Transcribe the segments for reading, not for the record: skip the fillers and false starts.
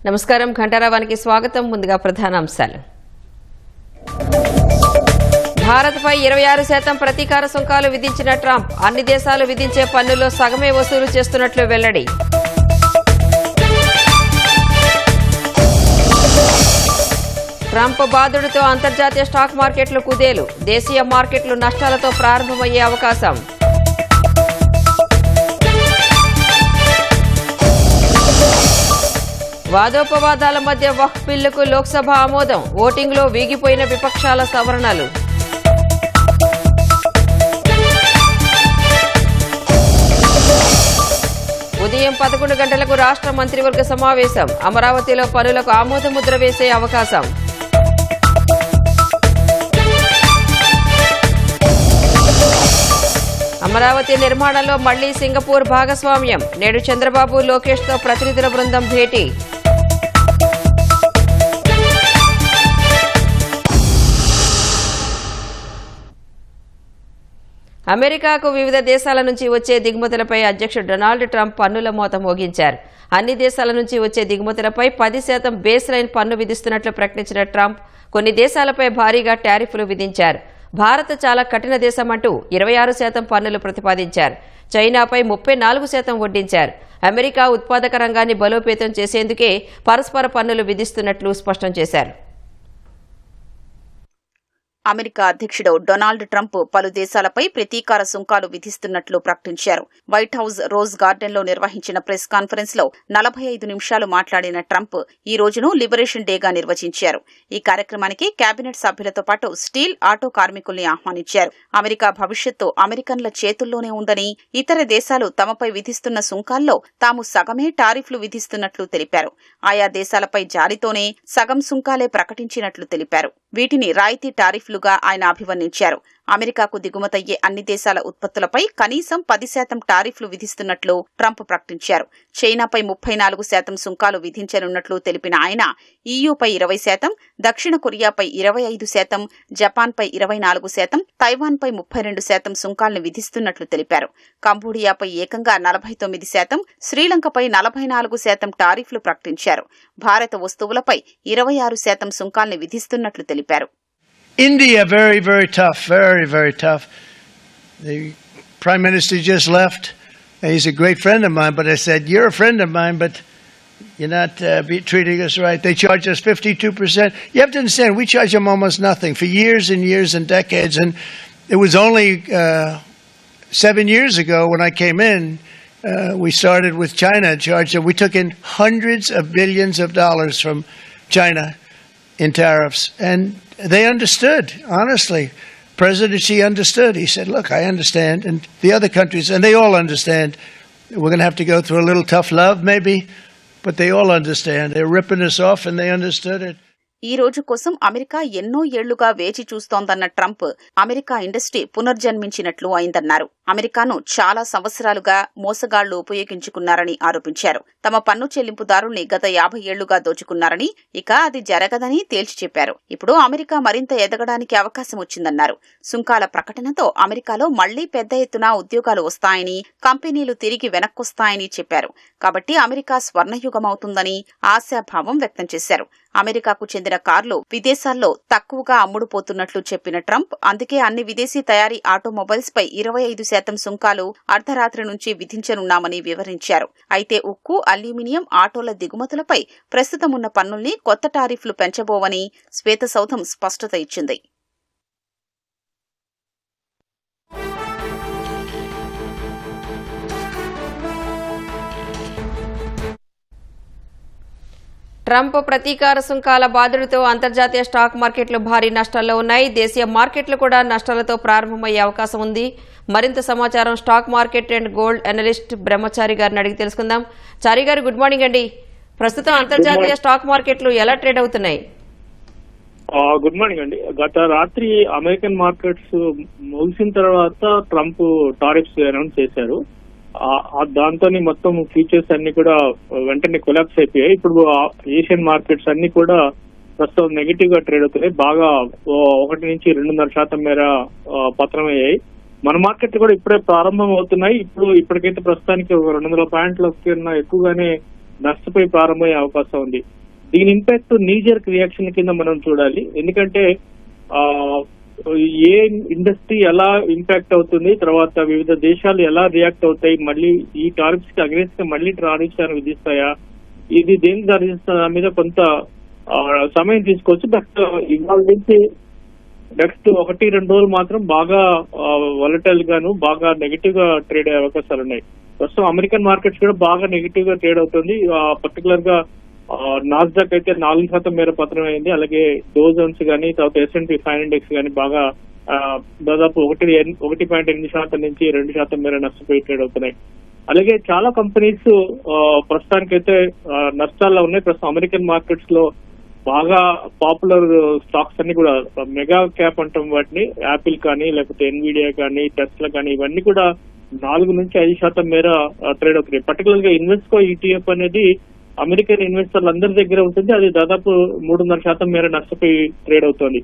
నమస్కారం ఘంటారావానికి స్వాగతం. ముందుగా ప్రధాన అంశాలు. భారత్పై 26% ప్రతీకార సుంకాలు విధించిన ట్రంప్ అన్ని దేశాలు విధించే పన్నులో సగమే వసూలు చేస్తున్నట్లు వెల్లడి. ట్రంప్ బాధుడితో అంతర్జాతీయ స్టాక్ మార్కెట్లు కుదేలు. దేశీయ మార్కెట్లు నష్టాలతో ప్రారంభమయ్యే అవకాశం. వాదోపవాదాల మధ్య వక్ఫ్ బిల్లుకు లోక్సభ ఆమోదం. ఓటింగ్లో వీగిపోయిన విపక్షాల సవరణలు. ఉదయం 11 గంటలకు రాష్ట్ర మంత్రివర్గ సమావేశం. అమరావతిలో పనులకు ఆమోద ముద్ర వేసే అవకాశం. అమరావతి నిర్మాణంలో మళ్లీ సింగపూర్ భాగస్వామ్యం. నేడు చంద్రబాబు లోకేష్తో ప్రతినిధుల బృందం భేటీ. అమెరికాకు వివిధ దేశాల నుంచి వచ్చే దిగుమతులపై అధ్యక్షుడు డొనాల్డ్ ట్రంప్ పన్నుల మోత మోగించారు. అన్ని దేశాల నుంచి వచ్చే దిగుమతులపై 10% బేస్ లైన్ పన్ను విధిస్తున్నట్లు ప్రకటించిన ట్రంప్ కొన్ని దేశాలపై భారీగా టారిఫ్లు విధించారు. భారత్ చాలా కఠిన దేశమంటూ 26% పన్నులు ప్రతిపాదించారు. చైనాపై 34% వడ్డించారు. అమెరికా ఉత్పాదక రంగాన్ని బలోపేతం చేసేందుకే పరస్పర పన్నులు విధిస్తున్నట్లు స్పష్టం చేశారు. అమెరికా అధ్యక్షుడు డొనాల్డ్ ట్రంప్ పలు దేశాలపై ప్రతీకార సుంకాలు విధిస్తున్నట్లు ప్రకటించారు. వైట్ హౌస్ రోజ్ గార్డెన్ లో నిర్వహించిన ప్రెస్ కాన్ఫరెన్స్ లో 45 నిమిషాలు మాట్లాడిన ట్రంప్ ఈ రోజును లిబరేషన్ డేగా నిర్వచించారు. ఈ కార్యక్రమానికి కేబినెట్ సభ్యులతో పాటు స్టీల్, ఆటో కార్మికుల్ని ఆహ్వానించారు. అమెరికా భవిష్యత్తు అమెరికన్ల చేతుల్లోనే ఉందని, ఇతర దేశాలు తమపై విధిస్తున్న సుంకాల్లో తాము సగమే టారిఫ్లు విధిస్తున్నట్లు తెలిపారు. ఆయా దేశాలపై జాలితోనే సగం సుంకాలే ప్రకటించినట్లు తెలిపారు. వీటిని రాయితీ టారిఫ్లుగా ఆయన అభివర్ణించారు. అమెరికాకు దిగుమతయ్యే అన్ని దేశాల ఉత్పత్తులపై కనీసం 10% టారిఫ్లు విధిస్తున్నట్లు ట్రంప్ ప్రకటించారు. చైనాపై 34% సుంకాలు విధించనున్నట్లు తెలిపిన ఆయన ఈయూపై 20%, దక్షిణ కొరియాపై 25%, జపాన్పై 24%, తైవాన్పై 32% సుంకాలను విధిస్తున్నట్లు తెలిపారు. కంబోడియాపై ఏకంగా 49%, శ్రీలంకపై 44% టారిఫ్లు ప్రకటించారు. భారత వస్తువులపై 26% సుంకాలను విధిస్తున్నట్లు తెలిపారు. India, very, very tough, very, very tough. The Prime Minister just left. He's a great friend of mine, but I said, you're a friend of mine, but you're not treating us right. They charge us 52%. You have to understand, we charge them almost nothing for years and years and decades. And it was only 7 years ago when I came in, we started with China, charged them. We took in hundreds of billions of dollars from China in tariffs. And they understood, honestly. President Xi understood. He said, look, I understand. And the other countries, and they all understand. We're going to have to go through a little tough love, maybe. But they all understand. They're ripping us off, and they understood it. ఈ రోజు కోసం America ఎన్నో ఏళ్లుగా వేచి చూస్తోందన్న Trump America industry పునర్జన్మించినట్లు అయిందన్నారు. అమెరికాను చాలా సంవత్సరాలుగా మోసగాళ్లు ఉపయోగించుకున్నారని ఆరోపించారు. తమ పన్ను చెల్లింపుదారుల్ని గత 50 ఏళ్లుగా దోచుకున్నారని, ఇక అది జరగదని తేల్చి చెప్పారు. ఇప్పుడు అమెరికా మరింత ఎదగడానికి అవకాశం వచ్చిందన్నారు. సుంకాల ప్రకటనతో అమెరికాలో మళ్లీ పెద్ద ఎత్తున ఉద్యోగాలు వస్తాయని, కంపెనీలు తిరిగి వెనక్కొస్తాయని చెప్పారు. కాబట్టి అమెరికా స్వర్ణయుగమవుతుందని ఆశాభావం వ్యక్తం చేశారు. అమెరికాకు చెందిన కార్లు విదేశాల్లో తక్కువగా అమ్ముడుపోతున్నట్లు చెప్పిన ట్రంప్ అందుకే అన్ని విదేశీ తయారీ ఆటోమొబైల్స్ పై 25% సుంకాలు అర్ధరాత్రి నుంచి విధించనున్నామని వివరించారు. అయితే ఉక్కు, అల్యూమినియం, ఆటోల దిగుమతులపై ప్రస్తుతమున్న పన్నుల్ని కొత్త టారిఫ్లు పెంచబోవని శ్వేతసౌధం స్పష్టత ఇచ్చింది. ట్రంప్ ప్రతీకార సుంకాల బాధుడితో అంతర్జాతీయ స్టాక్ మార్కెట్లు భారీ నష్టాల్లో ఉన్నాయి. దేశీయ మార్కెట్లు కూడా నష్టాలతో ప్రారంభమయ్యే అవకాశం ఉంది. మరింత సమాచారం stock market and gold analyst బ్రహ్మచారి గారిని అడిగి తెలుసుకుందాం. చారి గారు, గుడ్ మార్నింగ్ అండి. ప్రస్తుతం అంతర్జాతీయ స్టాక్ మార్కెట్లు ఎలా ట్రేడ్ అవుతున్నాయి? గుడ్ మార్నింగ్ అండి. గత రాత్రి అమెరికన్ మార్కెట్స్ ముగిసిన తర్వాత ట్రంప్ టారిఫ్స్ అనౌన్స్ చేశారు. దాంతో మొత్తం ఫ్యూచర్స్ అన్ని కూడా వెంటనే కొలాప్స్ అయిపోయాయి. ఇప్పుడు ఏషియన్ మార్కెట్స్ అన్ని కూడా ప్రస్తుతం నెగిటివ్ గా ట్రేడ్ అవుతున్నాయి. బాగా 1 నుంచి 2.5% మేర పతనమయ్యాయి. మన మార్కెట్ కూడా ఇప్పుడే ప్రారంభం అవుతున్నాయి. ఇప్పటికైతే ప్రస్తుతానికి ఒక 200 పాయింట్ల కన్నా ఎక్కువగానే నష్టపోయి ప్రారంభమయ్యే అవకాశం ఉంది. దీని ఇంపాక్ట్ నీజర్ రియాక్షన్ కింద మనం చూడాలి. ఎందుకంటే ఏ ఇండస్ట్రీ ఎలా ఇంపాక్ట్ అవుతుంది, తర్వాత వివిధ దేశాలు ఎలా రియాక్ట్ అవుతాయి, మళ్ళీ ఈ టారిఫ్స్ కి అగ్రెన్స్ గా మళ్ళీ టారిఫ్స్ అని విధిస్తాయా, ఇది దేనికి దారితీస్తుంది దాని మీద కొంత సమయం తీసుకోవచ్చు. బట్ ఇవాళ నుంచి నెక్స్ట్ 1-2 రోజులు మాత్రం బాగా వాలటైల్ గాను బాగా నెగిటివ్ గా ట్రేడ్ అయ్యే అవకాశాలు ఉన్నాయి. ప్రస్తుతం అమెరికన్ మార్కెట్స్ కూడా బాగా నెగిటివ్ గా ట్రేడ్ అవుతుంది. పర్టికులర్ గా నాస్డాక్ అయితే 4% మేర పతనం అయింది. అలాగే డో జోన్స్ గానీ, తర్వాత S&P 500 ఇండెక్స్ గానీ బాగా దాదాపు 1.8% నుంచి 2% మేర నష్టపోయి ట్రేడ్ అవుతున్నాయి. అలాగే చాలా కంపెనీస్ ప్రస్తుతానికైతే నష్టాల్లో ఉన్నాయి. ప్రస్తుతం అమెరికన్ మార్కెట్స్ లో బాగా పాపులర్ స్టాక్స్ అన్ని కూడా మెగా క్యాప్ అంటాం వాటిని, యాపిల్ కానీ, లేకపోతే ఎన్విడియా కానీ, టెస్లా కానీ, ఇవన్నీ కూడా 4-5% మేర ట్రేడ్ అవుతున్నాయి. పర్టికులర్ గా ఇన్వెస్కో ETF అనేది అమెరికన్ ఇన్వెస్టర్లు అందరి దగ్గర ఉంటుంది. అది దాదాపు 3.5% మేర నష్టపోయి ట్రేడ్ అవుతోంది.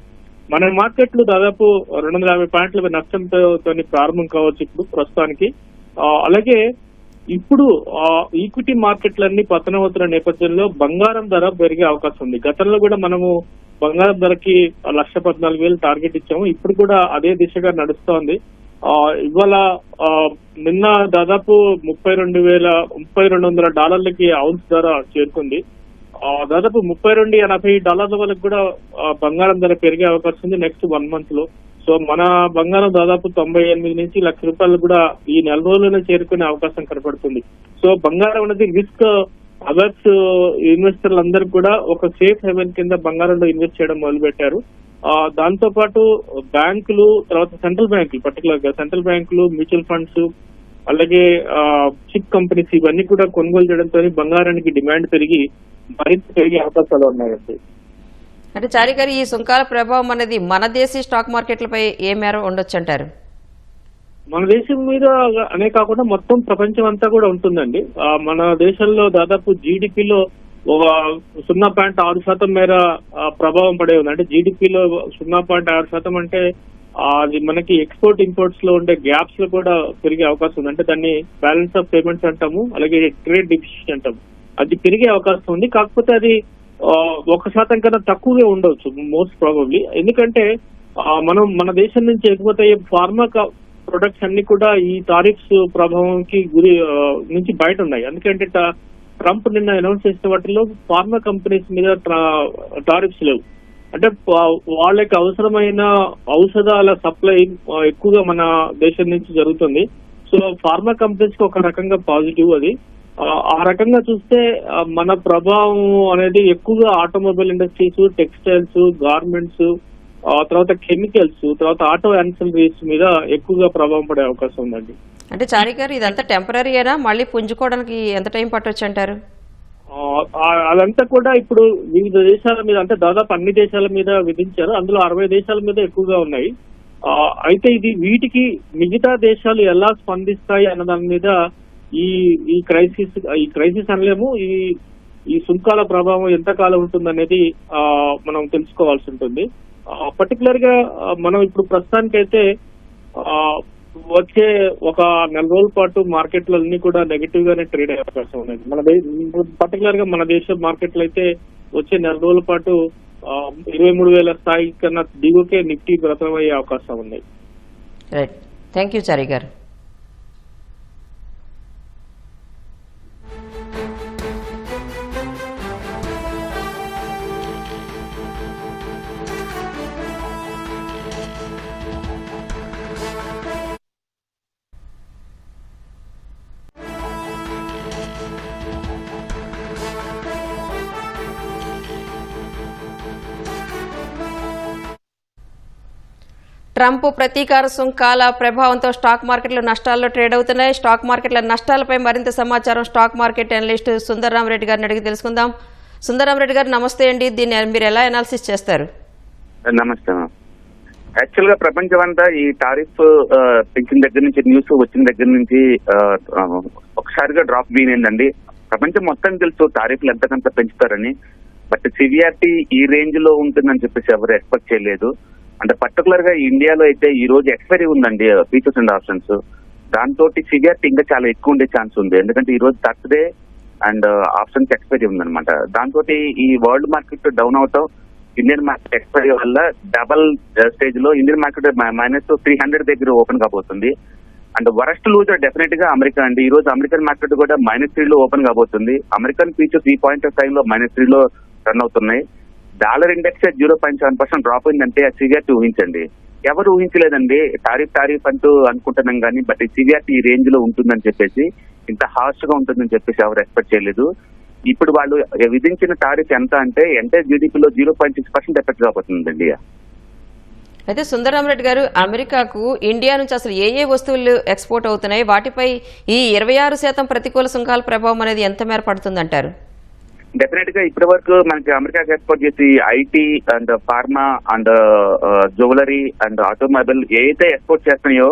మన మార్కెట్లు దాదాపు 250 పాయింట్ల నష్టంతో ప్రారంభం కావచ్చు ఇప్పుడు ప్రస్తుతానికి. అలాగే ఇప్పుడు ఈక్విటీ మార్కెట్లన్నీ పతనం అవుతున్న నేపథ్యంలో బంగారం ధర పెరిగే అవకాశం ఉంది. గతంలో కూడా మనము బంగారం ధరకి 1,14,000 టార్గెట్ ఇచ్చాము. ఇప్పుడు కూడా అదే దిశగా నడుస్తోంది. ఇవాళ నిన్న దాదాపు $32,200 ఔన్స్ ధర చేరుకుంది. దాదాపు $32.80 వరకు కూడా బంగారం ధర పెరిగే అవకాశం ఉంది నెక్స్ట్ 1 మంత్ లో. సో మన బంగారం దాదాపు 98 నుంచి ₹1,00,000 కూడా ఈ నెల రోజుల్లోనే చేరుకునే అవకాశం కనపడుతుంది. సో బంగారం అనేది రిస్క్ అవర్స్ ఇన్వెస్టర్లు అందరూ కూడా ఒక సేఫ్ హెవెన్ కింద బంగారంలో ఇన్వెస్ట్ చేయడం మొదలు పెట్టారు. దాంతో పాటు బ్యాంకులు, తర్వాత సెంట్రల్ బ్యాంకులు, పర్టికులర్ గా సెంట్రల్ బ్యాంకులు, మ్యూచువల్ ఫండ్స్, అలాగే చిప్ కంపెనీస్ ఇవన్నీ కూడా కొనుగోలు చేయడంతో బంగారానికి డిమాండ్ పెరిగి మరింత పెరిగే అవకాశాలు ఉన్నాయండి. అంటే చారి గారు, ఈ సుంకాల ప్రభావం అనేది మన దేశీ స్టాక్ మార్కెట్లపై ఏ మేర ఉండొచ్చు అంటారు? మన దేశం మీద అనే కాకుండా మొత్తం ప్రపంచం అంతా కూడా ఉంటుందండి. మన దేశంలో దాదాపు జీడిపిలో 0.6% మేర ప్రభావం పడే ఉంది. అంటే జీడిపిలో 0.6% అంటే అది మనకి ఎక్స్పోర్ట్ ఇంపోర్ట్స్ లో ఉండే గ్యాప్స్ లో కూడా పెరిగే అవకాశం ఉంది. అంటే దాన్ని బ్యాలెన్స్ ఆఫ్ పేమెంట్స్ అంటాము, అలాగే ట్రేడ్ డిఫిసిట్ అంటాము. అది పెరిగే అవకాశం ఉంది. కాకపోతే అది 1% కన్నా తక్కువగా ఉండవచ్చు మోస్ట్ ప్రాబబ్లీ. ఎందుకంటే మన దేశం నుంచి ఎగుమతి అయ్యే ఫార్మా ప్రొడక్ట్స్ అన్ని కూడా ఈ టారిఫ్స్ ప్రభావంకి నుంచి బయట ఉన్నాయి. ఎందుకంటే ట్రంప్ నిన్న అనౌన్స్ చేసిన వాటిలో ఫార్మా కంపెనీస్ మీద టారిఫ్స్ లేవు. అంటే వాళ్ళకి అవసరమైన ఔషధాల సప్లై ఎక్కువగా మన దేశం నుంచి జరుగుతుంది. సో ఫార్మా కంపెనీస్ కి ఒక రకంగా పాజిటివ్ అది. ఆ రకంగా చూస్తే మన ప్రభావం అనేది ఎక్కువగా ఆటోమొబైల్ ఇండస్ట్రీస్, టెక్స్టైల్స్, గార్మెంట్స్, తర్వాత కెమికల్స్, తర్వాత ఆటో యాన్సిలరీస్ మీద ఎక్కువగా ప్రభావం పడే అవకాశం ఉందండి. అంటే చారి గారు, ఇదంతా టెంపరీయేనా? మళ్ళీ పుంజుకోవడానికి ఎంత టైం పట్టొచ్చు అంటారు? అదంతా కూడా ఇప్పుడు వివిధ దేశాల మీద, అంటే దాదాపు అన్ని దేశాల మీద విధించారు. అందులో 60 దేశాల మీద ఎక్కువగా ఉన్నాయి. అయితే ఇది వీటికి మిగతా దేశాలు ఎలా స్పందిస్తాయి అన్న దాని మీద ఈ క్రైసిస్ అనలేము, ఈ సుంకాల ప్రభావం ఎంతకాలం ఉంటుందనేది మనం తెలుసుకోవాల్సి ఉంటుంది. పర్టికులర్ గా మనం ఇప్పుడు ప్రస్తుతానికైతే వచ్చే ఒక 4 రోజుల పాటు మార్కెట్లు అన్ని కూడా నెగిటివ్ గానే ట్రేడ్ అయ్యే అవకాశం ఉంది. పర్టికులర్ గా మన దేశ మార్కెట్లు అయితే వచ్చే 4 రోజుల పాటు 23,000 స్థాయి కన్నా దిగుకే నిఫ్టీ ప్రతమయ్యే అవకాశం ఉంది. రైట్, థ్యాంక్ యూ చారి గారు. ట్రంప్ ప్రతీకార సుంకాల ప్రభావంతో స్టాక్ మార్కెట్లు నష్టాల్లో ట్రేడ్ అవుతున్నాయి. స్టాక్ మార్కెట్ల నష్టాలపై మరింత సమాచారం స్టాక్ మార్కెట్ అనలిస్ట్ సుందర్రామరెడ్డి గారిని అడిగి తెలుసుకుందాం. సుందర్రామరెడ్డి గారు, నమస్తే అండి. దీన్ని మీరు ఎలా అనాలిసిస్ చేస్తారు? నమస్తే. యాక్చువల్ గా ప్రపంచం అంతా ఈ టారిఫ్ పెంచిన దగ్గర నుంచి, న్యూస్ వచ్చిన దగ్గర నుంచి ఒకసారిగా డ్రాప్ వీనైందండి. ప్రపంచం మొత్తం తెలుసు టారిఫ్లు ఎంతకంత పెంచుతారని, బట్ సివియారిటీ ఈ రేంజ్ లో ఉంటుందని చెప్పేసి ఎవరు ఎక్స్పెక్ట్ చేయలేదు. అంటే పర్టికులర్ గా ఇండియాలో అయితే ఈ రోజు ఎక్స్పైరీ ఉందండి ఫ్యూచర్స్ అండ్ ఆప్షన్స్. దాంతో సివియారిటీ ఇంకా చాలా ఎక్కువ ఉండే ఛాన్స్ ఉంది. ఎందుకంటే ఈ రోజు థర్స్డే అండ్ ఆప్షన్స్ ఎక్స్పైరీ ఉందన్నమాట. దాంతో ఈ వరల్డ్ మార్కెట్ డౌన్ అవుతాం, ఇండియన్ మార్కెట్ ఎక్స్పైరీ వల్ల డబల్ స్టేజ్ లో ఇండియన్ మార్కెట్ -300 దగ్గర ఓపెన్ కాబోతుంది. అండ్ వరస్ట్ లూజర్ డెఫినెట్ గా అమెరికా అండి. ఈ రోజు అమెరికన్ మార్కెట్ కూడా -3 లో ఓపెన్ కాబోతుంది. అమెరికన్ ఫ్యూచర్స్ 3.5 లో -3 లో రన్ అవుతున్నాయి. డాలర్ ఇండెక్స్ 0.7% డ్రాప్ అయిందంటే ఆ సివియారిటీ ఊహించండి. ఎవరు ఊహించలేదండి. టారిఫ్ అంటూ అనుకుంటున్నాం కానీ బట్ ఈ సివియారిటీ ఈ రేంజ్ లో ఉంటుందని చెప్పేసి, ఇంత హార్ష్ గా ఉంటుందని చెప్పేసి ఎవరు ఎక్స్పెక్ట్ చేయలేదు. ఇప్పుడు వాళ్ళు విధించిన టారిఫ్ ఎంత అంటే ఎంటైర్ జీడీపీలో 0.6% ఎఫెక్ట్ కాబోతుందండి. అయితే సుందరరామరెడ్డి గారు, అమెరికాకు ఇండియా నుంచి అసలు ఏ వస్తువులు ఎక్స్పోర్ట్ అవుతున్నాయి, వాటిపై ఈ 26% ప్రతికూల సుంకాల ప్రభావం అనేది ఎంత మేర పడుతుందంటారు? డెఫినెట్ గా ఇప్పటి వరకు మనకి అమెరికాకి ఎక్స్పోర్ట్ చేసి IT and pharma and jewellery and automobile ఏదైతే ఎక్స్పోర్ట్ చేస్తున్నాయో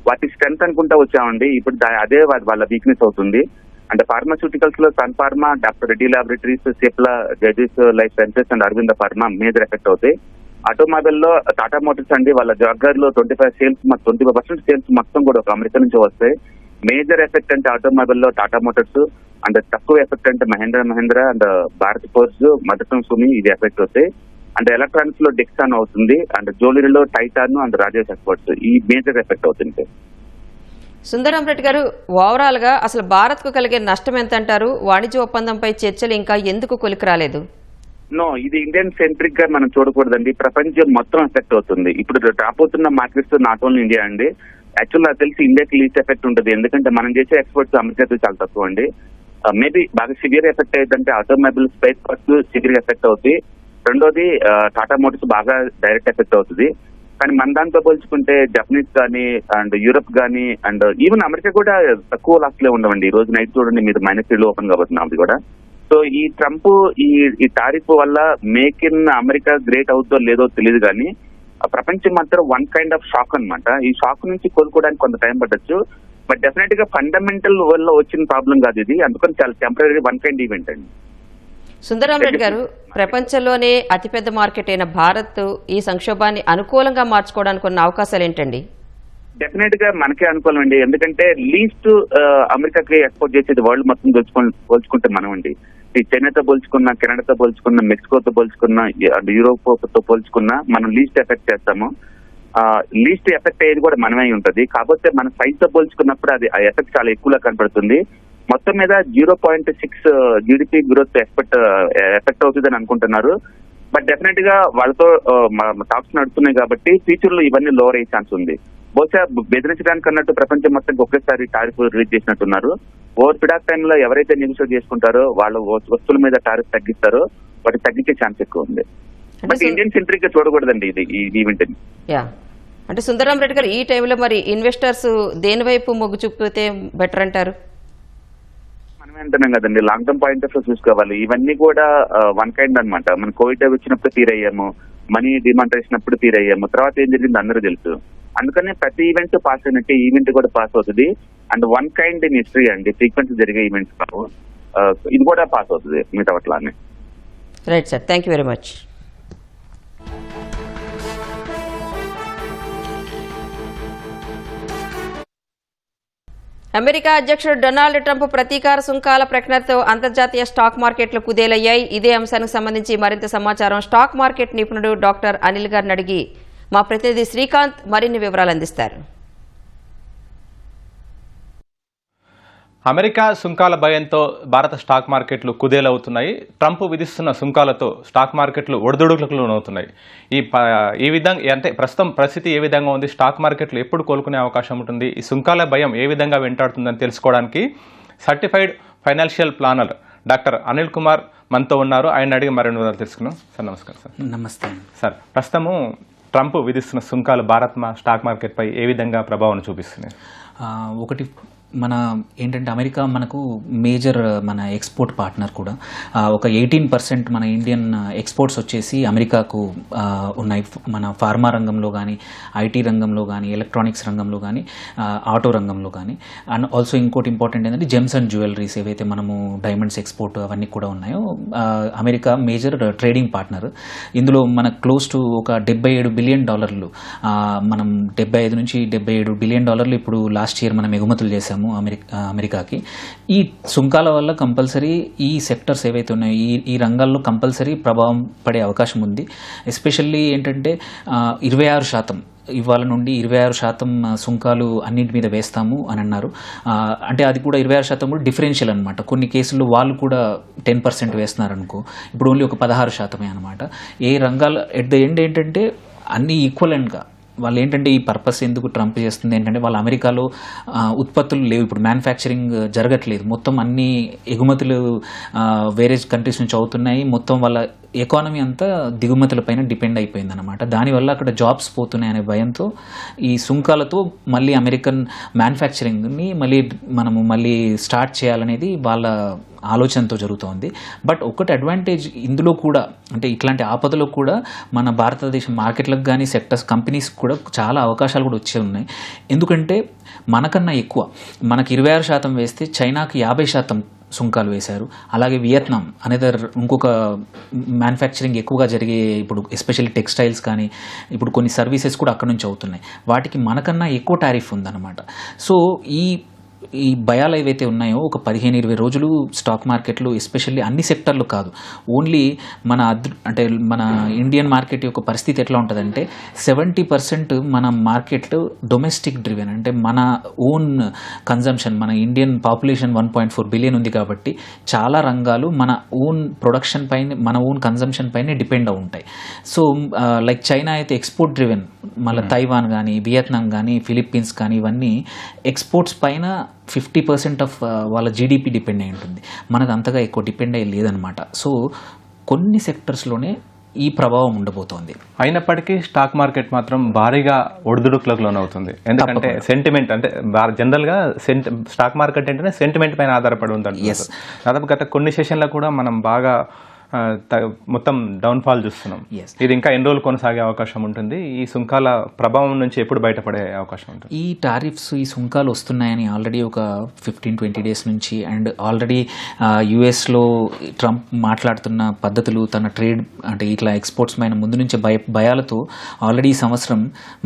వాటి స్ట్రెంత్ అనుకుంటా వచ్చామండి. ఇప్పుడు అదే వాళ్ళ వీక్నెస్ అవుతుంది. అంటే ఫార్మాస్యూటికల్స్ లో Sun Pharma, doctor Reddy laboratories, Cipla, జెజిస్ life sciences and Aurobindo pharma major effect అవుతాయి. ఆటోమొబైల్ లో టాటా మోటార్స్ అండి, వాళ్ళ జాగర్ లో 25% సేల్స్ మొత్తం కూడా ఒక అమెరికా నుంచి వస్తాయి. మేజర్ ఎఫెక్ట్ అంటే ఆటోమొబైల్ లో టాటా మోటార్స్, అండ్ తక్కువ ఎఫెక్ట్ అంటే మహేంద్ర అండ్ భారత్ ఫోర్స్, మదర్సన్ సుమి ఇది ఎఫెక్ట్ అవుతాయి. అండ్ ఎలక్ట్రానిక్స్ లో డిక్సాన్ అవుతుంది, అండ్ జ్యువెలరీలో టైటాన్ అండ్ రాజేష్ ఎక్స్పోర్ట్స్ ఈ మేజర్ ఎఫెక్ట్ అవుతుంది. సుందరరామరెడ్డి గారు, ఓవరాల్ గా అసలు భారత్ కు కలిగే నష్టం ఎంత అంటారు? వాణిజ్య ఒప్పందంపై చర్చలు ఇంకా ఎందుకు కొలికి రాలేదు? నో, ఇది ఇండియన్ సెంట్రిక్ గా మనం చూడకూడదండి. ప్రపంచం మొత్తం ఎఫెక్ట్ అవుతుంది. ఇప్పుడు రాబోతున్న మార్కెట్స్ నాట్ ఓన్లీ ఇండియా అండి. యాక్చువల్ నాకు తెలిసి ఇండియాకి లీస్ట్ ఎఫెక్ట్ ఉంటుంది. ఎందుకంటే మనం చేసే ఎక్స్పోర్ట్స్ అమెరికాతో చాలా తక్కువ అండి. మేబీ బాగా సివియర్ ఎఫెక్ట్ అయ్యిందంటే automobile, spare parts severe effect అవుతాయి. రెండోది టాటా మోటార్స్ బాగా డైరెక్ట్ ఎఫెక్ట్ అవుతుంది. కానీ మన దాంతో పోల్చుకుంటే జపనీస్ కానీ అండ్ యూరప్ కానీ అండ్ ఈవెన్ అమెరికా కూడా తక్కువ లాస్ లో ఉండవండి. ఈ రోజు నైట్ చూడండి మీరు -3 లో ఓపెన్ కాబోతుంది అది కూడా. సో ఈ ట్రంప్ ఈ టారిఫ్ వల్ల మేక్ ఇన్ అమెరికా గ్రేట్ అవుతుందో లేదో తెలియదు కానీ ప్రపంచం మాత్రం వన్ కైండ్ ఆఫ్ షాక్ అనమాట. ఈ షాక్ నుంచి కోలుకోవడానికి కొంత టైం పట్టొచ్చు. బట్ డెఫినెట్ గా ఫండమెంటల్ వల్ల వచ్చిన ప్రాబ్లం కాదు ఇది. అందుకని చాలా టెంపరీ వన్ కైండ్ ఈవెంట్ అండి. సుందరరామరెడ్డి గారు, ప్రపంచంలోనే అతిపెద్ద మార్కెట్ అయిన భారత్ ఈ సంక్షోభాన్ని అనుకూలంగా మార్చుకోవడానికి ఉన్న అవకాశాలు ఏంటండి? డెఫినెట్ గా మనకే అనుకూలం అండి. ఎందుకంటే లీస్ట్ అమెరికాకి ఎక్స్పోర్ట్ చేసేది వరల్డ్ మొత్తం పోల్చుకుంటే మనం అండి. ఈ చైనాతో పోల్చుకున్నా, కెనడాతో పోల్చుకున్నా, మెక్సికోతో పోల్చుకున్నా, యూరోప్ తో పోల్చుకున్నా మనం లీస్ట్ ఎఫెక్ట్ చేస్తాము. లీస్ట్ ఎఫెక్ట్ అయ్యేది కూడా మనమే ఉంటది. కాకపోతే మన సైజ్ తో పోల్చుకున్నప్పుడు అది ఆ ఎఫెక్ట్ చాలా ఎక్కువగా కనపడుతుంది. మొత్తం మీద 0.6 జీడిపి గ్రోత్ ఎఫెక్ట్ అవుతుందని అనుకుంటున్నారు. బట్ డెఫినెట్ గా వాళ్ళతో టాక్స్ నడుస్తున్నాయి కాబట్టి ఫ్యూచర్ లో ఇవన్నీ లోవర్ అయ్యే ఛాన్స్ ఉంది. బహుశా బెదిరించడానికి అన్నట్టు ప్రపంచం మొత్తం ఒకేసారి టారిఫ్ రిలీజ్ చేసినట్టున్నారు. ఓవర్ పీరియడ్ ఆఫ్ టైమ్ లో ఎవరైతే నెగోషియేట్ చేసుకుంటారో వాళ్ళు వస్తువుల మీద టారిఫ్ తగ్గిస్తారో వాటి తగ్గించే ఛాన్స్ ఎక్కువ ఉంది. బట్ ఇండియన్ సెంట్రిక్ గా చూడకూడదండి ఇది ఈవెంట్. అంటే సుందరరామరెడ్డి గారు, ఈ టైంలో మరి ఇన్వెస్టర్స్ దేని వైపు మొగ్గు చూపితే బెటర్ అంటారు? మనమే అంటున్నాం కదండి, long term point of view చూసుకోవాలి. ఇవన్నీ కూడా వన్ కైండ్ అనమాట. మనం కోవిడ్ వచ్చినప్పుడు తీరయ్యాము, మనీ డిమాండ్ చేసినప్పుడు తీరయ్యాము, తర్వాత ఏం జరిగింది అందరూ తెలుసు. అందుకని ప్రతి ఈవెంట్ పాస్ అయినట్టు ఈవెంట్ కూడా పాస్ అవుతుంది. And one kind in history అండి, ఫ్రీక్వెన్సీ జరిగే ఈవెంట్స్ కావు. ఇది కూడా పాస్ అవుతుంది మిగతా అట్లానే. Right sir, thank you very much. America అధ్యక్షుడు డొనాల్డ్ ట్రంప్ ప్రతీకార సుంకాల ప్రకటనతో అంతర్జాతీయ స్టాక్ మార్కెట్లు కుదేలయ్యాయి. ఇదే అంశానికి సంబంధించి మరింత సమాచారం స్టాక్ మార్కెట్ నిపుణుడు డాక్టర్ అనిల్ గారిని అడిగి మా ప్రతినిధి శ్రీకాంత్ మరిన్ని వివరాలు అందిస్తారు. అమెరికా సుంకాల భయంతో భారత స్టాక్ మార్కెట్లు కుదేలవుతున్నాయి. ట్రంప్ విధిస్తున్న సుంకాలతో స్టాక్ మార్కెట్లు ఒడిదుడుకులకు లోనవుతున్నాయి. ఈ విధంగా అంటే ప్రస్తుతం పరిస్థితి ఏ విధంగా ఉంది, స్టాక్ మార్కెట్లు ఎప్పుడు కోలుకునే అవకాశం ఉంటుంది, ఈ సుంకాల భయం ఏ విధంగా వెంటాడుతుందని తెలుసుకోవడానికి certified financial planner doctor Anil Kumar మనతో ఉన్నారు. ఆయన అడిగి మరిన్ని వివరాలు తెలుసుకున్నాం. సార్ నమస్కారం. సార్ నమస్తే సార్. ప్రస్తుతము ట్రంప్ విధిస్తున్న సుంకాలు భారత్ స్టాక్ మార్కెట్పై ఏ విధంగా ప్రభావం చూపిస్తున్నాయి? ఒకటి మన ఏంటంటే అమెరికా మనకు మేజర్ మన ఎక్స్పోర్ట్ పార్ట్నర్ కూడా. ఒక 18% మన ఇండియన్ ఎక్స్పోర్ట్స్ వచ్చేసి అమెరికాకు ఉన్నాయి. మన ఫార్మా రంగంలో కానీ, ఐటీ రంగంలో కానీ, ఎలక్ట్రానిక్స్ రంగంలో కానీ, ఆటో రంగంలో కానీ. అండ్ ఆల్సో ఇంకోటి ఇంపార్టెంట్ ఏంటంటే జెమ్స్ అండ్ జ్యువెలరీస్ ఏవైతే మనము డైమండ్స్ ఎక్స్పోర్ట్ అవన్నీ కూడా ఉన్నాయో అమెరికా మేజర్ ట్రేడింగ్ పార్ట్నర్. ఇందులో మనకు క్లోజ్ టు ఒక $77 బిలియన్ మనం 75 నుంచి $77 బిలియన్ ఇప్పుడు లాస్ట్ ఇయర్ మనం ఎగుమతులు చేసాము. వేస్తాము అమెరికాకి. ఈ సుంకాల వల్ల కంపల్సరీ ఈ సెక్టర్స్ ఏవైతే ఉన్నాయో ఈ రంగాల్లో కంపల్సరీ ప్రభావం పడే అవకాశం ఉంది. ఎస్పెషల్లీ ఏంటంటే 26% ఇవాళ నుండి 26% సుంకాలు అన్నింటి మీద వేస్తాము అని అన్నారు. అంటే అది కూడా 26% కూడా డిఫరెన్షియల్ అనమాట. కొన్ని కేసుల్లో వాళ్ళు కూడా 10% వేస్తున్నారు అనుకో, ఇప్పుడు ఓన్లీ ఒక 16% అనమాట. ఏ రంగాలు ఎట్ ద ఎండ్ ఏంటంటే అన్నీ ఈక్వలెంట్గా వాళ్ళు ఏంటంటే ఈ పర్పస్ ఎందుకు ట్రంప్ చేస్తుంది ఏంటంటే వాళ్ళ అమెరికాలో ఉత్పత్తులు లేవు, ఇప్పుడు మ్యానుఫ్యాక్చరింగ్ జరగట్లేదు, మొత్తం అన్ని ఎగుమతులు వేరే కంట్రీస్ నుంచి అవుతున్నాయి, మొత్తం వాళ్ళ ఎకానమీ అంతా దిగుమతులపైన డిపెండ్ అయిపోయింది అనమాట. దానివల్ల అక్కడ జాబ్స్ పోతున్నాయి అనే భయంతో ఈ సుంకాలతో మళ్ళీ అమెరికన్ మ్యానుఫ్యాక్చరింగ్ని మళ్ళీ స్టార్ట్ చేయాలనేది వాళ్ళ ఆలోచనతో జరుగుతోంది. బట్ ఒకటి అడ్వాంటేజ్ ఇందులో కూడా అంటే ఇట్లాంటి ఆపదలో కూడా మన భారతదేశం మార్కెట్లకు కానీ సెక్టర్స్ కంపెనీస్ కూడా చాలా అవకాశాలు కూడా వచ్చే ఉన్నాయి. ఎందుకంటే మనకన్నా ఎక్కువ, మనకి 26% వేస్తే చైనాకి 50% సుంకాలు వేశారు. అలాగే వియత్నాం అనేది ఇంకొక మ్యానుఫ్యాక్చరింగ్ ఎక్కువగా జరిగే, ఇప్పుడు ఎస్పెషల్లీ టెక్స్టైల్స్ కానీ ఇప్పుడు కొన్ని సర్వీసెస్ కూడా అక్కడ నుంచి అవుతున్నాయి, వాటికి మనకన్నా ఎక్కువ టారిఫ్ ఉందన్నమాట. సో ఈ భయాలు ఏవైతే ఉన్నాయో ఒక 15-20 రోజులు స్టాక్ మార్కెట్లు ఎస్పెషల్లీ అన్ని సెక్టర్లు కాదు, ఓన్లీ అంటే మన ఇండియన్ మార్కెట్ యొక్క పరిస్థితి ఎట్లా ఉంటుందంటే 70% మన మార్కెట్ డొమెస్టిక్ డ్రివెన్, అంటే మన ఓన్ కన్జంప్షన్, మన ఇండియన్ పాపులేషన్ 1.4 బిలియన్ ఉంది కాబట్టి చాలా రంగాలు మన ఓన్ ప్రొడక్షన్ పైన, మన ఓన్ కన్జంప్షన్ పైనే డిపెండ్ అయి ఉంటాయి. సో లైక్ చైనా అయితే ఎక్స్పోర్ట్ డ్రివెన్, మళ్ళీ తైవాన్ కానీ వియత్నాం కానీ ఫిలిప్పీన్స్ కానీ ఇవన్నీ ఎక్స్పోర్ట్స్ పైన 50% ఆఫ్ వాళ్ళ జీడిపి డిపెండ్ అయి ఉంటుంది. మనకు అంతగా ఎక్కువ డిపెండ్ అయ్యి లేదనమాట. సో కొన్ని సెక్టర్స్లోనే ఈ ప్రభావం ఉండబోతోంది. అయినప్పటికీ స్టాక్ మార్కెట్ మాత్రం భారీగా ఒడిదుడుకులకు లోనవుతుంది. ఎందుకంటే సెంటిమెంట్, అంటే జనరల్గా స్టాక్ మార్కెట్ అంటేనే సెంటిమెంట్ పైన ఆధారపడి ఉంటుంది. దాదాపు గత కొన్ని సెషన్లో కూడా మనం బాగా మొత్తం డౌన్ఫాల్ చూస్తున్నాం. ఇది ఇంకా ఎన్ని రోజులు కొనసాగే అవకాశం ఉంటుంది? ఈ సుంకాల ప్రభావం నుంచి ఎప్పుడు బయటపడే అవకాశం ఉంటుంది? ఈ టారిఫ్స్, ఈ సుంకాలు వస్తున్నాయని ఆల్రెడీ ఒక 15-20 డేస్ నుంచి, అండ్ ఆల్రెడీ యుఎస్లో ట్రంప్ మాట్లాడుతున్న పద్ధతులు, తన ట్రేడ్ అంటే ఇట్లా ఎక్స్పోర్ట్స్ పైన ముందు నుంచి భయాలతో ఆల్రెడీ ఈ సంవత్సరం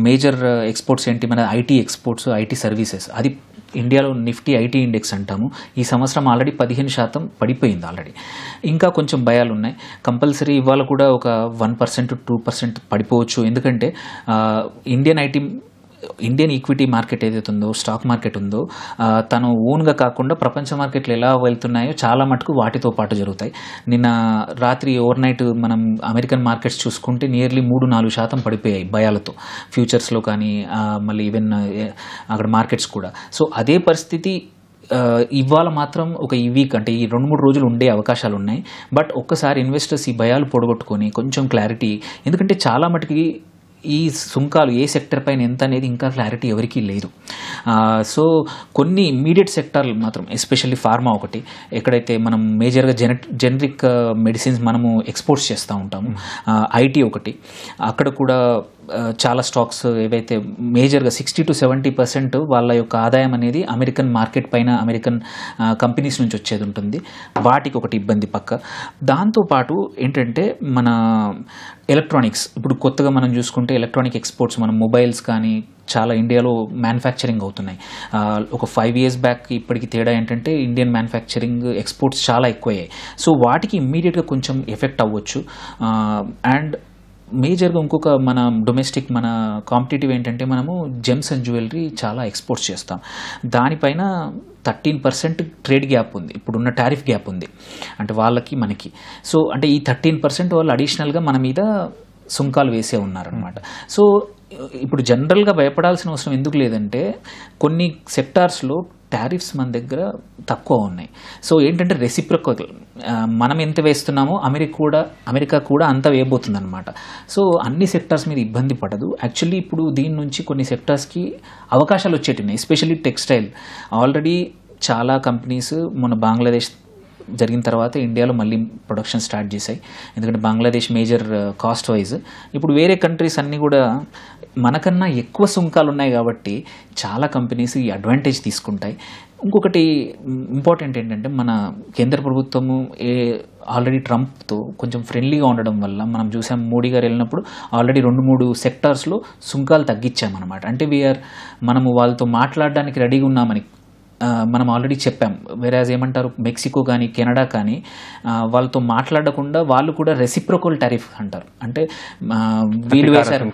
మేజర్ ఎక్స్పోర్ట్స్ ఏంటి, మన ఐటీ ఎక్స్పోర్ట్స్, ఐటీ సర్వీసెస్, అది ఇండియాలో నిఫ్టీ ఐటీ ఇండెక్స్ అంటాము, ఈ సంవత్సరం ఆల్రెడీ 15% పడిపోయింది ఆల్రెడీ. ఇంకా కొంచెం భయాలు ఉన్నాయి. కంపల్సరీ ఇవాళ కూడా ఒక 1%-2% పడిపోవచ్చు. ఎందుకంటే ఇండియన్ ఈక్విటీ మార్కెట్ ఏదైతే ఉందో, స్టాక్ మార్కెట్ ఉందో, తను ఓన్గా కాకుండా ప్రపంచ మార్కెట్లు ఎలా వెళ్తున్నాయో చాలా మటుకు వాటితో పాటు జరుగుతాయి. నిన్న రాత్రి ఓవర్ నైట్ మనం అమెరికన్ మార్కెట్స్ చూసుకుంటే నియర్లీ 3-4% పడిపోయాయి భయాలతో, ఫ్యూచర్స్లో కానీ మళ్ళీ ఈవెన్ అక్కడ మార్కెట్స్ కూడా. సో అదే పరిస్థితి ఇవాళ మాత్రం ఈ వీక్ అంటే ఈ 2-3 రోజులు ఉండే అవకాశాలు ఉన్నాయి. బట్ ఒక్కసారి ఇన్వెస్టర్స్ ఈ భయాలు పొడగొట్టుకొని కొంచెం క్లారిటీ, ఎందుకంటే చాలా మటుకి ఈ సుంకాలు ఏ సెక్టర్ పైన ఎంత అనేది ఇంకా క్లారిటీ ఎవరికీ లేదు. సో కొన్ని ఇమ్మీడియట్ సెక్టార్లు మాత్రం, ఎస్పెషల్లీ ఫార్మా ఒకటి, ఎక్కడైతే మనం మేజర్గా జెనరిక్ మెడిసిన్స్ మనము ఎక్స్పోర్ట్స్ చేస్తూ ఉంటాము, ఐటీ ఒకటి, అక్కడ కూడా చాలా స్టాక్స్ ఏవైతే మేజర్గా 60-70% వాళ్ళ యొక్క ఆదాయం అనేది అమెరికన్ మార్కెట్ పైన, అమెరికన్ కంపెనీస్ నుంచి వచ్చేది ఉంటుంది, వాటికి ఒకటి ఇబ్బంది పక్క. దాంతోపాటు ఏంటంటే మన ఎలక్ట్రానిక్స్, ఇప్పుడు కొత్తగా మనం చూసుకుంటే ఎలక్ట్రానిక్ ఎక్స్పోర్ట్స్, మనం మొబైల్స్ కానీ చాలా ఇండియాలో మ్యానుఫ్యాక్చరింగ్ అవుతున్నాయి. ఒక 5 years బ్యాక్ ఇప్పటికి తేడా ఏంటంటే ఇండియన్ మ్యానుఫ్యాక్చరింగ్ ఎక్స్పోర్ట్స్ చాలా ఎక్కువయ్యాయి. సో వాటికి ఇమ్మీడియట్గా కొంచెం ఎఫెక్ట్ అవ్వచ్చు. అండ్ మేజర్గా ఇంకొక మన డొమెస్టిక్, మన కాంపిటేటివ్ ఏంటంటే మనము జెమ్స్ అండ్ జ్యువెలరీ చాలా ఎక్స్పోర్ట్స్ చేస్తాం, దానిపైన 13% ట్రేడ్ గ్యాప్ ఉంది, ఇప్పుడున్న టారిఫ్ గ్యాప్ ఉంది, అంటే వాళ్ళకి మనకి. సో అంటే ఈ 13% వాళ్ళు అడిషనల్గా మన మీద సుంకాలు వేసే ఉన్నారనమాట. సో ఇప్పుడు జనరల్గా భయపడాల్సిన అవసరం ఎందుకు లేదంటే కొన్ని సెక్టార్స్లో టారిఫ్స్ మన దగ్గర తక్కువ ఉన్నాయి. సో ఏంటంటే రెసిప్రొకల్, మనం ఎంత వేస్తున్నామో అమెరికా కూడా అంత వేయబోతుంది అనమాట. సో అన్ని సెక్టార్స్ మీద ఇబ్బంది పడదు. యాక్చువల్లీ ఇప్పుడు దీని నుంచి కొన్ని సెక్టార్స్కి అవకాశాలు వచ్చేటిన్నాయి, ఎస్పెషల్లీ టెక్స్టైల్. ఆల్రెడీ చాలా కంపెనీస్ మొన్న బంగ్లాదేశ్ జరిగిన తర్వాత ఇండియాలో మళ్ళీ ప్రొడక్షన్ స్టార్ట్ చేశాయి, ఎందుకంటే బంగ్లాదేశ్ మేజర్ కాస్ట్ వైజ్. ఇప్పుడు వేరే కంట్రీస్ అన్నీ కూడా మనకన్నా ఎక్కువ సుంకాలు ఉన్నాయి కాబట్టి చాలా కంపెనీస్ ఈ అడ్వాంటేజ్ తీసుకుంటాయి. ఇంకొకటి ఇంపార్టెంట్ ఏంటంటే మన కేంద్ర ప్రభుత్వము ఆల్రెడీ ట్రంప్తో కొంచెం ఫ్రెండ్లీగా ఉండడం వల్ల మనం చూసాం, మోడీ గారు వెళ్ళినప్పుడు ఆల్రెడీ 2-3 సెక్టార్స్లో సుంకాలు తగ్గించామన్నమాట. అంటే మనము వాళ్ళతో మాట్లాడడానికి రెడీగా ఉన్నామని మనం ఆల్రెడీ చెప్పాం. వేరేజ్ ఏమంటారు, మెక్సికో కానీ కెనడా కానీ వాళ్ళతో మాట్లాడకుండా వాళ్ళు కూడా రెసిప్రోకల్ టారిఫ్ అంటారు. అంటే వీళ్ళు వేశారు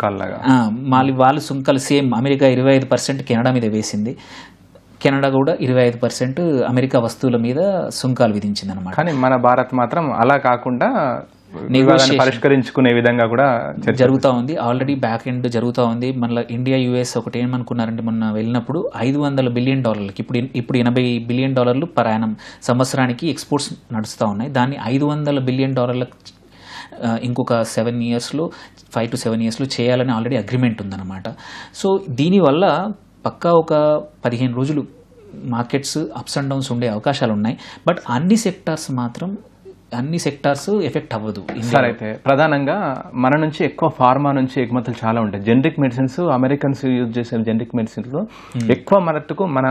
వాళ్ళు సుంకాలు సేమ్ అమెరికా 25% కెనడా మీద వేసింది, కెనడా కూడా 25% అమెరికా వస్తువుల మీద సుంకాలు విధించింది అనమాట. కానీ మన భారత్ మాత్రం అలా కాకుండా పరిష్కరించుకునే విధంగా కూడా జరుగుతూ ఉంది. ఆల్రెడీ బ్యాక్ ఎండ్ జరుగుతూ ఉంది. మళ్ళీ ఇండియా యుఎస్ ఒకటి ఏమనుకున్నారంటే మొన్న వెళ్ళినప్పుడు $500 బిలియన్, ఇప్పుడు $80 బిలియన్ పర్ యానం సంవత్సరానికి ఎక్స్పోర్ట్స్ నడుస్తూ ఉన్నాయి. దాన్ని $500 బిలియన్ ఇంకొక 5 to 7 yearsలో చేయాలని ఆల్రెడీ అగ్రిమెంట్ ఉందన్నమాట. సో దీనివల్ల పక్కా ఒక 15 రోజులు మార్కెట్స్ అప్స్ అండ్ డౌన్స్ ఉండే అవకాశాలు ఉన్నాయి. బట్ అన్ని సెక్టార్స్ ఎఫెక్ట్ అవ్వదు. సార్, అయితే ప్రధానంగా మన నుంచి ఎక్కువ ఫార్మా నుంచి ఎగుమతులు చాలా ఉంటాయి. జెనరిక్ మెడిసిన్స్, అమెరికన్స్ యూజ్ చేసే జెనరిక్ మెడిసిన్స్ లో ఎక్కువ మనకు మన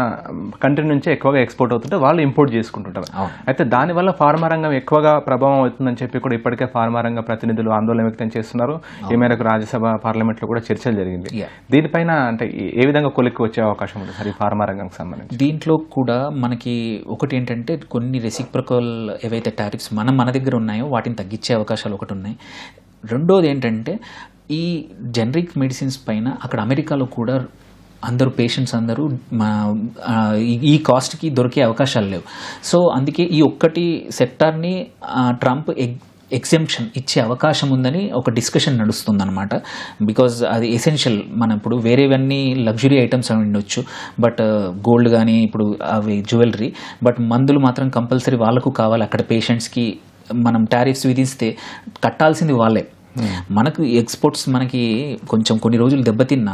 కంట్రీ నుంచి ఎక్కువగా ఎక్స్పోర్ట్ అవుతుంటే వాళ్ళు ఇంపోర్ట్ చేసుకుంటుంటారు. అయితే దానివల్ల ఫార్మా రంగం ఎక్కువగా ప్రభావం అవుతుందని చెప్పి కూడా ఇప్పటికే ఫార్మా రంగ ప్రతినిధులు ఆందోళన వ్యక్తం చేస్తున్నారు. ఈ మేరకు రాజ్యసభ, పార్లమెంట్ లో కూడా చర్చలు జరిగింది. దీనిపైన అంటే ఏ విధంగా కొలిక్కి వచ్చే అవకాశం ఉంటుంది సార్ ఈ ఫార్మా రంగానికి సంబంధించి? దీంట్లో కూడా మనకి ఒకటి ఏంటంటే కొన్ని రెసిప్రోకల్ ఏవైతే టారిఫ్స్ మన దగ్గర ఉన్నాయో వాటిని తగ్గించే అవకాశాలు ఒకటి ఉన్నాయి. రెండోది ఏంటంటే ఈ జనరిక్ మెడిసిన్స్ పైన అక్కడ అమెరికాలో కూడా అందరూ పేషెంట్స్ అందరూ ఈ కాస్ట్కి దొరికే అవకాశాలు లేవు. సో అందుకే ఈ ఒక్కటి సెక్టార్ని ట్రంప్ ఎగ్జెంప్షన్ ఇచ్చే అవకాశం ఉందని ఒక డిస్కషన్ నడుస్తుందన్నమాట. బికాజ్ అది ఎసెన్షియల్. మనం ఇప్పుడు వేరేవన్నీ లగ్జరీ ఐటమ్స్ అవి ఉండొచ్చు, బట్ గోల్డ్ కానీ ఇప్పుడు అవి జ్యువెలరీ, బట్ మందులు మాత్రం కంపల్సరీ వాళ్ళకు కావాలి. అక్కడ పేషెంట్స్కి మనం టారిఫ్స్ విధిస్తే కట్టాల్సింది వాళ్ళే. మనకు ఎక్స్పోర్ట్స్ మనకి కొంచెం కొన్ని రోజులు దెబ్బతిన్నా,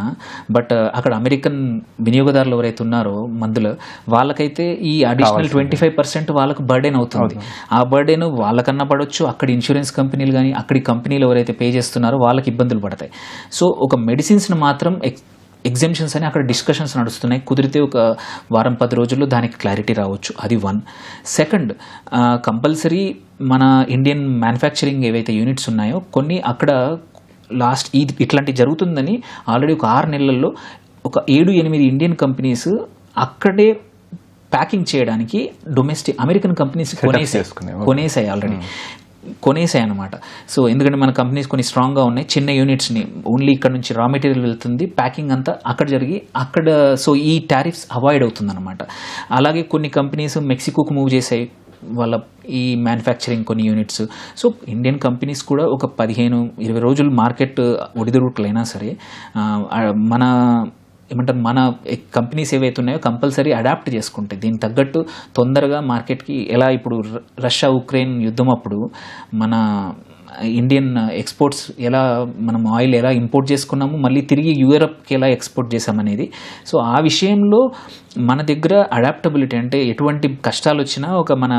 బట్ అక్కడ అమెరికన్ వినియోగదారులు ఎవరైతే ఉన్నారో మందులు, వాళ్ళకైతే ఈ అడిషనల్ 25% వాళ్ళకు బర్డెన్ అవుతుంది. ఆ బర్డెన్ వాళ్ళకన్నా పడవచ్చు, అక్కడ ఇన్సూరెన్స్ కంపెనీలు కానీ అక్కడి కంపెనీలు ఎవరైతే పే చేస్తున్నారో వాళ్ళకి ఇబ్బందులు పడతాయి. సో ఒక మెడిసిన్స్ని మాత్రం ఎగ్జామ్షన్స్ అని అక్కడ డిస్కషన్స్ నడుస్తున్నాయి. కుదిరితే ఒక వారం 10 రోజుల్లో దానికి క్లారిటీ రావచ్చు. అది 1. సెకండ్, కంపల్సరీ మన ఇండియన్ మ్యానుఫ్యాక్చరింగ్ ఏవైతే యూనిట్స్ ఉన్నాయో కొన్ని అక్కడ ఇట్లాంటి జరుగుతుందని ఆల్రెడీ ఒక 6 నెలల్లో ఒక 7-8 ఇండియన్ కంపెనీస్ అక్కడే ప్యాకింగ్ చేయడానికి డొమెస్టిక్ అమెరికన్ కంపెనీస్ కొనేసాయి ఆల్రెడీ. కొనేసాయి అనమాట. సో ఎందుకంటే మన కంపెనీస్ కొన్ని స్ట్రాంగ్గా ఉన్నాయి, చిన్న యూనిట్స్ని ఓన్లీ ఇక్కడ నుంచి రా మెటీరియల్ వెళ్తుంది, ప్యాకింగ్ అంతా అక్కడ జరిగి అక్కడ, సో ఈ టారిఫ్స్ అవాయిడ్ అవుతుందన్నమాట. అలాగే కొన్ని కంపెనీస్ మెక్సికోకు మూవ్ చేసాయి వాళ్ళ ఈ మ్యానుఫ్యాక్చరింగ్ కొన్ని యూనిట్స్. సో ఇండియన్ కంపెనీస్ కూడా ఒక 15-20 రోజులు మార్కెట్ ఒడిదుడుకులైనా సరే మన కంపెనీస్ ఏవైతే ఉన్నాయో కంపల్సరీ అడాప్ట్ చేసుకుంటాయి. దీనికి తగ్గట్టు తొందరగా మార్కెట్కి ఎలా ఇప్పుడు రష్యా ఉక్రెయిన్ యుద్ధం అప్పుడు మన ఇండియన్ ఎక్స్పోర్ట్స్ ఎలా మనం ఆయిల్ ఎలా ఇంపోర్ట్ చేసుకున్నాము, మళ్ళీ తిరిగి యూరప్కి ఎలా ఎక్స్పోర్ట్ చేసామనేది. సో ఆ విషయంలో మన దగ్గర అడాప్టబిలిటీ, అంటే ఎటువంటి కష్టాలు వచ్చినా ఒక మన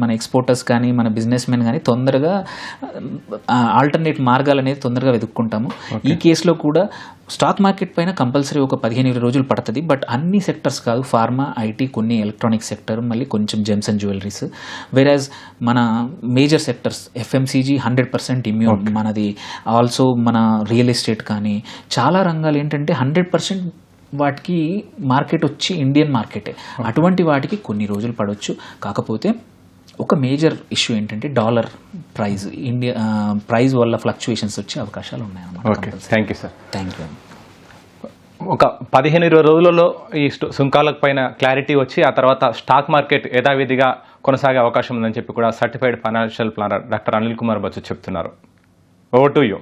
మన ఎక్స్పోర్టర్స్ కానీ మన బిజినెస్ మెన్ కానీ తొందరగా ఆల్టర్నేట్ మార్గాలు అనేది తొందరగా వెతుక్కుంటాము. ఈ కేసులో కూడా స్టాక్ మార్కెట్ పైన కంపల్సరీ ఒక 15-20 రోజులు పడుతుంది. బట్ అన్ని సెక్టర్స్ కాదు, ఫార్మా, ఐటీ, కొన్ని ఎలక్ట్రానిక్ సెక్టర్, మళ్ళీ కొంచెం జెమ్స్ అండ్ జ్యువెలరీస్. వేరాజ్ మన మేజర్ సెక్టర్స్ FMCG 100% ఇమ్యూన్. మనది ఆల్సో మన రియల్ ఎస్టేట్ కానీ చాలా రంగాలు ఏంటంటే 100% వాటికి మార్కెట్ వచ్చి ఇండియన్ మార్కెటే. అటువంటి వాటికి కొన్ని రోజులు పడవచ్చు. కాకపోతే ఒక మేజర్ ఇష్యూ ఏంటంటే డాలర్ ప్రైజ్ వల్ల ఫ్లక్చుయేషన్స్ వచ్చే అవకాశాలు ఉన్నాయన్నమాట. Okay, thank you sir. Thank you. ఒక 15-20 రోజులలో ఈ సుంకాల పైన క్లారిటీ వచ్చి ఆ తర్వాత స్టాక్ మార్కెట్ యథావిధిగా కొనసాగే అవకాశం ఉందని చెప్పి కూడా certified financial planner doctor Anil Kumar Bachchu చెప్తున్నారు. Over to you.